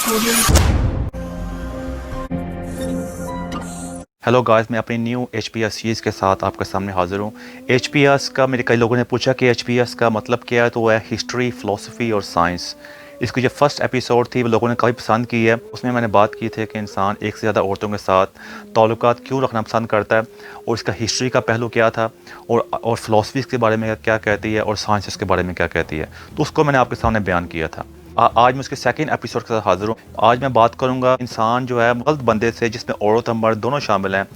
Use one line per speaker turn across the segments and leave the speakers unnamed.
Hello guys, मैं अपनी new HPS series के साथ आपके सामने हाज़िर हूँ। HPS का मेरे कई लोगों ने पूछा कि HPS का मतलब क्या है, तो वो है हिस्ट्री, फ़िलासफ़ी और साइंस। इसकी जो फर्स्ट एपिसोड थी वो लोगों ने काफ़ी पसंद की है। उसमें मैंने बात की थी कि इंसान एक से ज़्यादा औरतों के साथ ताल्लुकात क्यों रखना पसंद करता है, और इसका हिस्ट्री का पहलू क्या था, और फ़िलासफ़ी के बारे में क्या कहती है, और साइंस इसके बारे में क्या कहती है। तो उसको मैंने आपके सामने बयान किया था। आज मैं उसके सेकंड एपिसोड के साथ हाज़िर हूँ। आज मैं बात करूँगा इंसान जो है गलत बंदे से, जिसमें औरत और मर्द दोनों शामिल हैं,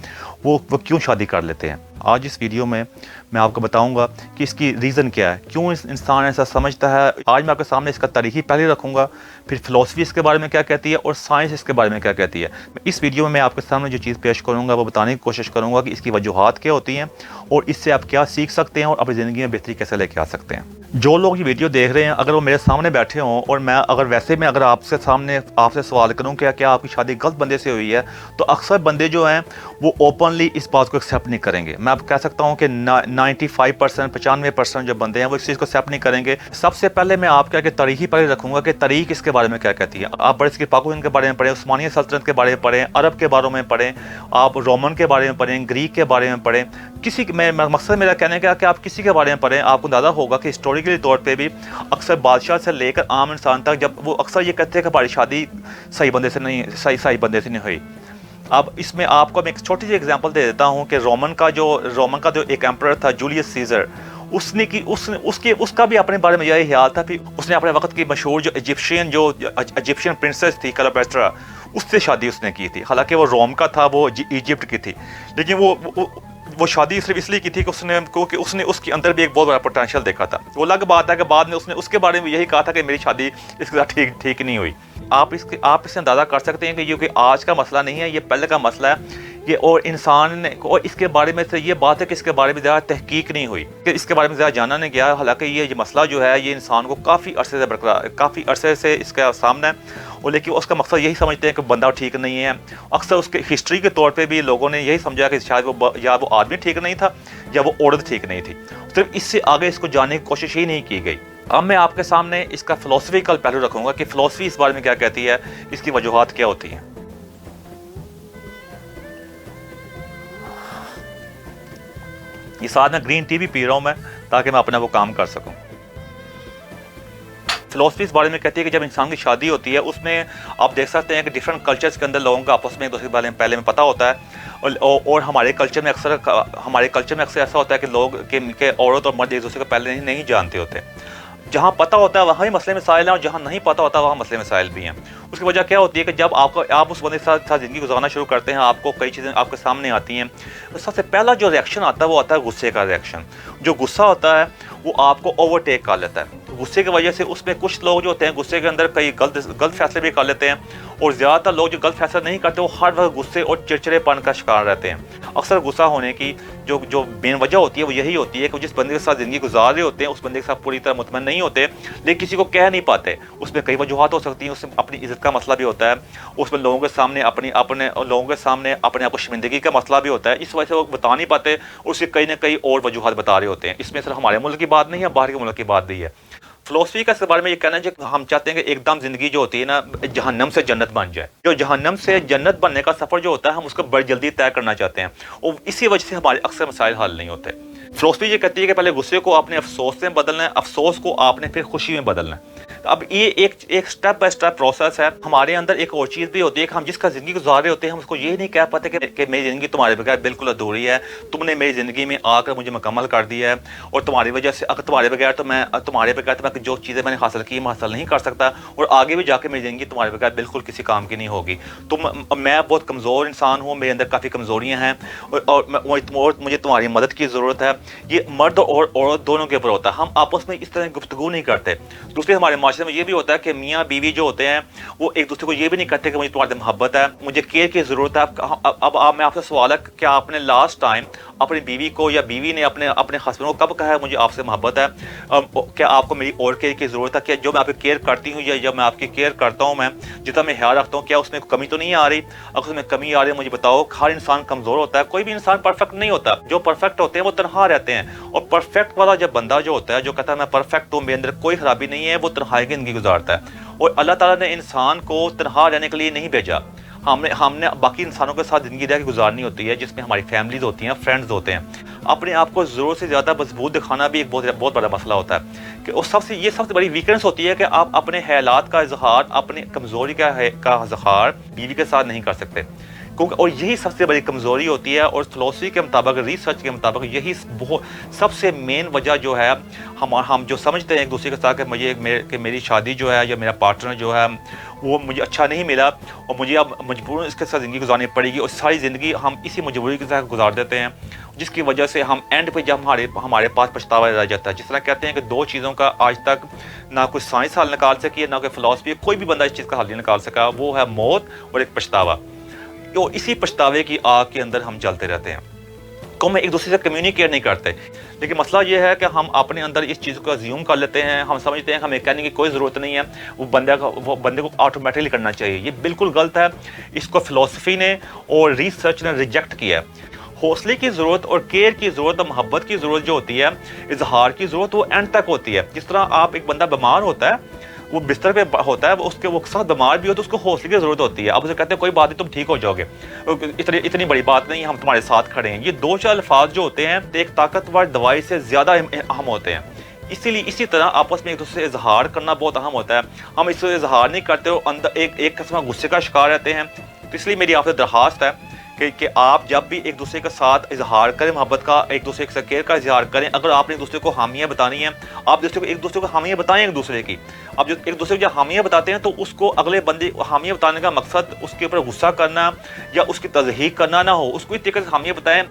वो क्यों शादी कर लेते हैं। आज इस वीडियो में मैं आपको बताऊंगा कि इसकी रीज़न क्या है, क्यों इंसान ऐसा समझता है। आज मैं आपके सामने इसका तारीख़ी पहले रखूँगा, फिर फ़िलासफ़ी इसके बारे में क्या कहती है और साइंस इसके बारे में क्या कहती है। इस वीडियो में मैं आपके सामने जो चीज़ पेश करूँगा वो बताने की कोशिश करूँगा कि इसकी वजूहात क्या होती हैं और इससे आप क्या सीख सकते हैं और अपनी ज़िंदगी में बेहतरी कैसे लेके आ सकते हैं। जो लोग ये वीडियो देख रहे हैं, अगर वो मेरे सामने बैठे हों और मैं अगर आपसे सवाल करूं कि क्या आपकी शादी गलत बंदे से हुई है, तो अक्सर बंदे जो हैं वो ओपनली इस बात को एक्सेप्ट नहीं करेंगे। मैं अब कह सकता हूं कि 95% 95% जो बंदे हैं वो इस चीज़ को एक्सेप्ट नहीं करेंगे। सबसे पहले मैं आपके आगे तारीख़ ही पहले रखूँगा कि तारीख़ इसके बारे में क्या कहती है। आप बड़े इसके पाक के बारे में पढ़ें, उस्मानिया सल्तनत के बारे में पढ़ें, अरब के बारे में पढ़ें, आप रोमन के बारे में पढ़ें, ग्रीक के बारे में पढ़ें। मकसद मेरा कहने का कि आप किसी के बारे में पढ़ें, आपको अंदाज़ा होगा कि हिस्टोरिकली तौर पे भी अक्सर बादशाह से लेकर आम इंसान तक, जब वो अक्सर ये कहते हैं कि हमारी शादी सही बंदे से नहीं हुई। अब इसमें आपको मैं एक छोटी सी एग्जांपल दे देता हूँ कि रोमन का जो एक एम्परर था जूलियस सीजर, उसका भी अपने बारे में यही ख्याल था। फिर उसने अपने वक्त की मशहूर जो इजिप्शियन प्रिंसेस थी क्लेयोपेट्रा, उससे शादी उसने की थी। हालांकि वो रोम का था, वो इजिप्ट की थी, लेकिन वो शादी सिर्फ इसलिए की थी क्योंकि उसने उसके अंदर भी एक बहुत बड़ा पोटेंशियल देखा था। वो अलग बात है कि बाद में उसने उसके बारे में यही कहा था कि मेरी शादी इसके साथ ठीक नहीं हुई। आप इससे अंदाज़ा कर सकते हैं कि ये कोई आज का मसला नहीं है, ये पहले का मसला है। ये और इंसान ने और इसके बारे में से ये बात है कि इसके बारे में ज़्यादा तहकीक नहीं हुई, कि इसके बारे में ज़्यादा जाना नहीं गया। हालांकि ये मसला जो है ये इंसान को काफ़ी अरसे से इसका सामना है, और लेकिन उसका मकसद यही समझते हैं कि बंदा ठीक नहीं है। अक्सर उसके हिस्ट्री के तौर पे भी लोगों ने यही समझा कि शायद वो आदमी ठीक नहीं था या वो औरत ठीक नहीं थी। सिर्फ इससे आगे इसको जानने की कोशिश ही नहीं की गई। अब मैं आपके सामने इसका फ़िलासफ़िकल पहलू रखूँगा कि फ़िलासफ़ी इस बारे में क्या कहती है, इसकी वजूहात क्या होती हैं। ये साथ में ग्रीन टी भी पी रहा हूँ मैं, ताकि मैं अपना वो काम कर सकूँ। फ़िलासफ़ी इस बारे में कहती है कि जब इंसान की शादी होती है, उसमें आप देख सकते हैं कि डिफरेंट कल्चर्स के अंदर लोगों का आपस में एक दूसरे के बारे में पहले में पता होता है। और हमारे कल्चर में अक्सर ऐसा होता है कि लोग के औरत और मर्द एक दूसरे को पहले नहीं जानते होते। जहाँ पता होता है वहाँ ही मसले मसाइल हैं, और जहाँ नहीं पता होता वहाँ मसले मसाइल भी हैं। उसकी वजह क्या होती है कि जब आप उस बंदे के साथ ज़िंदगी गुजारना शुरू करते हैं, आपको कई चीज़ें आपके सामने आती हैं। तो सबसे पहला जो रिएक्शन आता है वो आता है गुस्से का रिएक्शन। जो गुस्सा होता है वो आपको ओवरटेक कर लेता है। गुस्से की वजह से उसमें कुछ लोग जो होते हैं गुस्से के अंदर कई गलत फैसले भी कर लेते हैं, और ज़्यादातर लोग जो गलत फैसला नहीं करते वो हर वक्त गुस्से और चिड़चिड़ेपन का शिकार रहते हैं। अक्सर गुस्सा होने की जो मेन वजह होती है वो यही होती है कि जिस बंदे के साथ ज़िंदगी गुजार रहे होते हैं उस बंदे के साथ पूरी तरह मुतमईन नहीं होते, लेकिन किसी को कह नहीं पाते। उसमें कई वजूहात हो सकती हैं। उसमें अपनी इज़्ज़त का मसला भी होता है, उसमें लोगों के सामने अपने आप को शर्मिंदगी का मसला भी होता है। इस वजह से वो बता नहीं पाते, और उसके कई ना कई और वजूहात बता रहे होते हैं। इसमें सिर्फ हमारे मुल्क की बात नहीं है, बाहर के मुल्क की बात भी है। फ़िलासफ़ी का इसके बारे में ये कहना है कि हम चाहते हैं कि एकदम ज़िंदगी जो होती है ना, जहन्नम से जन्नत बन जाए। जो जहन्नम से जन्नत बनने का सफ़र जो होता है, हम उसको बड़ी जल्दी तय करना चाहते हैं, और इसी वजह से हमारे अक्सर मसाइल हल नहीं होते। फ़िलासफ़ी ये कहती है कि पहले गुस्से को आपने अफसोस में बदलना है, अफसोस को आपने फिर खुशी में बदलना है। अब ये एक स्टेप बाय स्टेप प्रोसेस है। हमारे अंदर एक और चीज़ भी होती है कि हम जिसका ज़िंदगी गुजार रहे होते हैं, हम उसको ये नहीं कह पाते कि मेरी ज़िंदगी तुम्हारे बगैर बिल्कुल अधूरी है, तुमने मेरी ज़िंदगी में आकर मुझे मुकम्मल कर दिया है, और तुम्हारी वजह से तुम्हारे बगैर तो मैं जो चीज़ें मैंने हासिल की मैं हासिल नहीं कर सकता, और आगे भी जाके मेरी ज़िंदगी तुम्हारे बगैर बिल्कुल किसी काम की नहीं होगी। मैं बहुत कमज़ोर इंसान हूँ, मेरे अंदर काफ़ी कमज़ोरियाँ हैं, और मुझे तुम्हारी मदद की ज़रूरत है। ये मर्द और औरत दोनों के ऊपर होता है। हम आपस में इस तरह गुफ्तगू नहीं करते। दूसरे हमारे माशरे में ये भी होता है कि मियाँ बीवी जो होते हैं वो एक दूसरे को ये भी नहीं कहते कि मुझे तुम्हारे मोहब्बत है, मुझे केयर की ज़रूरत है। अब मैं आपसे सवाल है, क्या आपने लास्ट टाइम अपनी बीवी को या बीवी ने अपने हस्बैंड को कब कहा है मुझे आपसे मोहब्बत है? क्या आपको मेरी और केयर की ज़रूरत है? क्या जो मैं आपकी केयर करती हूँ या जब मैं आपकी केयर करता हूँ, मैं जितना मैं ख्याल रखता हूँ, क्या उसमें कमी तो नहीं आ रही? अगर उसमें कमी आ रही है मुझे बताओ। हर इंसान कमज़ोर होता है, कोई भी इंसान परफेक्ट नहीं होता। जो परफेक्ट होते हैं वो तनहा रहते हैं, और परफेक्ट वाला जब बंदा जो होता है, जो कहता है मैं परफेक्ट हूँ, मेरे अंदर कोई खराबी नहीं है, वो तन्हाई की ज़िंदगी गुजारता है। اور اللہ تعالیٰ نے انسان کو تنہا رہنے کے لیے نہیں بھیجا. ہم نے باقی انسانوں کے ساتھ زندگی رہ کے گزارنی ہوتی ہے، جس میں ہماری فیملیز ہوتی ہیں، فرینڈز ہوتے ہیں. اپنے آپ کو ضرورت سے زیادہ مضبوط دکھانا بھی ایک بہت بڑا مسئلہ ہوتا ہے کہ یہ سب سے بڑی ویکنس ہوتی ہے کہ آپ اپنے خیالات کا اظہار، اپنی کمزوری کا اظہار بیوی کے ساتھ نہیں کر سکتے. کیونکہ اور یہی سب سے بڑی کمزوری ہوتی ہے. اور فلسفی کے مطابق، ریسرچ کے مطابق یہی سب سے مین وجہ جو ہے ہم جو سمجھتے ہیں ایک دوسرے کے ساتھ کہ میری شادی جو ہے یا میرا پارٹنر جو ہے وہ مجھے اچھا نہیں ملا اور مجھے اب مجبوراً اس کے ساتھ زندگی گزارنی پڑے گی، اور ساری زندگی ہم اسی مجبوری کے ساتھ گزار دیتے ہیں، جس کی وجہ سے ہم اینڈ پہ جب ہمارے پاس پچھتاوا رہ جاتا ہے. جس طرح کہتے ہیں کہ دو چیزوں کا آج تک نہ کوئی سائنس حل نکال سکی ہے، نہ کوئی فلسفی، کوئی بھی بندہ اس چیز کا حل نہیں نکال سکا، وہ ہے موت اور ایک پچھتاوا. تو اسی پچھتاوے کی آگ کے اندر ہم جلتے رہتے ہیں، تو ہم ایک دوسرے سے کمیونیکیٹ نہیں کرتے. لیکن مسئلہ یہ ہے کہ ہم اپنے اندر اس چیز کو ازیوم کر لیتے ہیں، ہم سمجھتے ہیں کہ ہمیں کہنے کی کوئی ضرورت نہیں ہے، وہ بندے کو آٹومیٹکلی کرنا چاہیے. یہ بالکل غلط ہے. اس کو فلسفی نے اور ریسرچ نے ریجیکٹ کیا ہے. حوصلے کی ضرورت اور کیئر کی ضرورت اور محبت کی ضرورت جو ہوتی ہے، اظہار کی ضرورت، وہ اینڈ تک ہوتی ہے. جس طرح ایک بندہ بیمار ہوتا ہے، وہ بستر پہ ہوتا ہے، وہ ساتھ بیمار بھی ہو تو اس کو حوصلے کی ضرورت ہوتی ہے. اب اسے کہتے ہیں کوئی بات نہیں، تم ٹھیک ہو جاؤ گے، اتنی بڑی بات نہیں، ہم تمہارے ساتھ کھڑے ہیں. یہ دو چار الفاظ جو ہوتے ہیں ایک طاقتور دوائی سے زیادہ اہم ہوتے ہیں. اسی طرح آپس میں ایک دوسرے سے اظہار کرنا بہت اہم ہوتا ہے. ہم اس سے اظہار نہیں کرتے اور اندر ایک قسم کا غصے کا شکار رہتے ہیں. تو اس لیے میری آپ سے درخواست ہے کہ آپ جب بھی ایک دوسرے کے ساتھ اظہار کریں محبت کا، ایک دوسرے سے کیئر کا اظہار کریں. اگر آپ نے ایک دوسرے کو حامیاں بتانی ہیں، آپ ایک دوسرے کو حامیاں بتائیں ایک دوسرے کی. اب جو ایک دوسرے کو جب حامیاں بتاتے ہیں تو اس کو اگلے بندے حامیاں بتانے کا مقصد اس کے اوپر غصہ کرنا یا اس کی تضحیق کرنا نہ ہو. اس کو اس طریقے سے حامیاں بتائیں.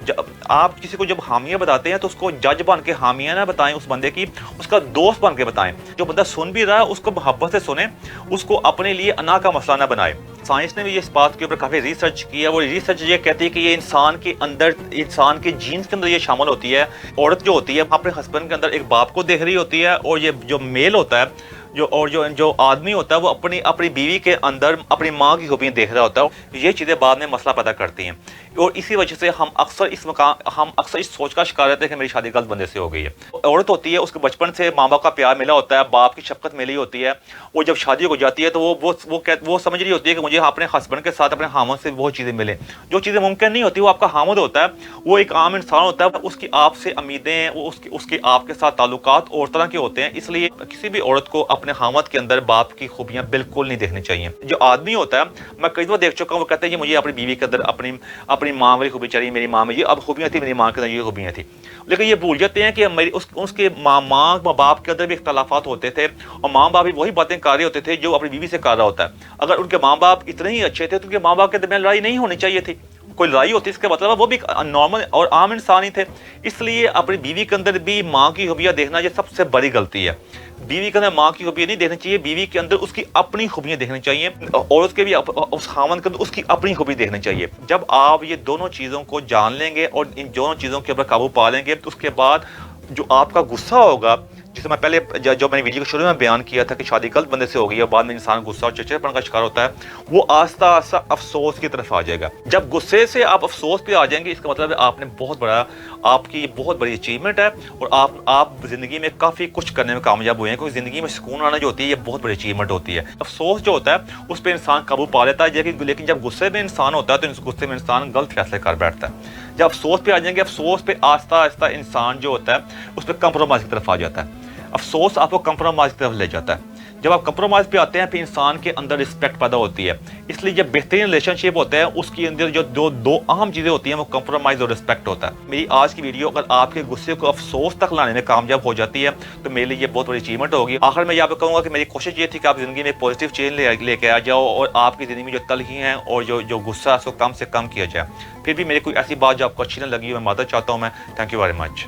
آپ کسی کو جب حامیاں بتاتے ہیں تو اس کو جج بن کے حامیاں نہ بتائیں اس بندے کی، اس کا دوست بن کے بتائیں. جو بندہ سن بھی رہا ہے اس کو محبت سے سنیں، اس کو اپنے لیے انا کا مسئلہ نہ بنائے. سائنس نے بھی اس بات کے اوپر کافی ریسرچ کیا. وہ ریسرچ یہ کہتی ہے کہ یہ انسان کے اندر، انسان کے جینز کے اندر یہ شامل ہوتی ہے. عورت جو ہوتی ہے اپنے ہسبینڈ کے اندر ایک باپ کو دیکھ رہی ہوتی ہے، اور یہ جو میل ہوتا ہے، جو آدمی ہوتا ہے، وہ اپنی بیوی کے اندر اپنی ماں کی خوبیاں دیکھ رہا ہوتا ہے. یہ چیزیں بعد میں مسئلہ پیدا کرتی ہیں، اور اسی وجہ سے ہم اکثر اس سوچ کا شکار رہتے ہیں کہ میری شادی غلط بندے سے ہو گئی ہے. عورت ہوتی ہے، اس کو بچپن سے ماں باپ کا پیار ملا ہوتا ہے، باپ کی شفقت ملی ہوتی ہے، اور جب شادی ہو جاتی ہے تو وہ سمجھ رہی ہوتی ہے کہ مجھے اپنے ہسبینڈ کے ساتھ اپنے خامد سے وہ چیزیں ملیں جو چیزیں ممکن نہیں ہوتی. وہ آپ کا خامد ہوتا ہے، وہ ایک عام انسان ہوتا ہے، اس کی آپ سے امیدیں، اس کے آپ کے ساتھ تعلقات اور طرح کے ہوتے ہیں. اس لیے کسی بھی عورت کو اپنے خامد کے اندر باپ کی خوبیاں بالکل نہیں دیکھنی چاہیے. جو آدمی ہوتا ہے، میں کئی دفعہ دیکھ چکا ہوں، وہ کہتے ہیں کہ مجھے اپنی بیوی کے اندر اپنی ماں والی خوبی چاہیے، میری ماں میں یہ اب خوبیاں تھیں، میری ماں کے اندر یہ خوبیاں تھیں. لیکن یہ بھول جاتے ہیں کہ اس کے ماں باپ کے اندر بھی اختلافات ہوتے تھے، اور ماں باپ بھی وہی باتیں کر رہے ہوتے تھے جو اپنی بیوی سے کر رہا ہوتا ہے. اگر ان کے ماں باپ اتنے ہی اچھے تھے تو ان کے ماں باپ کے درمیان لڑائی نہیں ہونی چاہیے تھی. کوئی لڑائی ہوتی اس کا مطلب ہے وہ بھی نارمل اور عام انسان ہی تھے. اس لیے اپنی بیوی کے اندر بھی ماں کی خوبیاں دیکھنا یہ سب سے بڑی غلطی ہے. بیوی کے اندر ماں کی خوبیاں نہیں دیکھنی چاہیے، بیوی کے اندر اس کی اپنی خوبیاں دیکھنی چاہیے، اور اس کے بھی اس خاوند کے اندر اس کی اپنی خوبی دیکھنی چاہیے. جب آپ یہ دونوں چیزوں کو جان لیں گے اور ان دونوں چیزوں کے اوپر قابو پا لیں گے تو اس کے بعد جو آپ کا غصہ ہوگا، جسے میں پہلے جو میں نے ویڈیو کے شروع میں بیان کیا تھا کہ شادی غلط بندے سے ہو گئی ہے، بعد میں انسان غصہ اور چڑچڑاپن کا شکار ہوتا ہے، وہ آہستہ آہستہ افسوس کی طرف آ جائے گا. جب غصے سے آپ افسوس پہ آ جائیں گے، اس کا مطلب ہے آپ کی بہت بڑی اچیومنٹ ہے، اور آپ زندگی میں کافی کچھ کرنے میں کامیاب ہوئے ہیں. کیونکہ زندگی میں سکون آنا جو ہوتی ہے یہ بہت بڑی اچیومنٹ ہوتی ہے. افسوس جو ہوتا ہے اس پہ انسان قابو پا لیتا ہے، لیکن جب غصے میں انسان ہوتا ہے تو اس غصے میں انسان غلط فیصلے کر بیٹھتا ہے. جب افسوس پہ آ جائیں گے، افسوس پہ آہستہ آہستہ انسان جو ہوتا ہے اس پہ کمپرومائز کی طرف آ جاتا ہے. افسوس آپ کو کمپرومائز کی طرف لے جاتا ہے. جب آپ کمپرومائز پہ آتے ہیں پھر انسان کے اندر رسپیکٹ پیدا ہوتی ہے. اس لیے جب بہترین ریلیشن شپ ہوتا ہے اس کے اندر جو دو اہم چیزیں ہوتی ہیں وہ کمپرومائز اور رسپیکٹ ہوتا ہے. میری آج کی ویڈیو اگر آپ کے غصے کو افسوس تک لانے میں کامیاب ہو جاتی ہے تو میرے لیے یہ بہت بڑی اچیومنٹ ہوگی. آخر میں یہ کہوں گا کہ میری کوشش یہ تھی کہ آپ زندگی میں پازیٹیو چینج لے کے آ جاؤ، اور آپ کی زندگی میں جو تلخی ہیں اور جو غصہ ہے اس کو کم سے کم کیا جائے. پھر بھی میری کوئی ایسی بات جو آپ کو اچھی نہ لگی میں معذرت چاہتا ہوں. میں تھینک یو ویری مچ.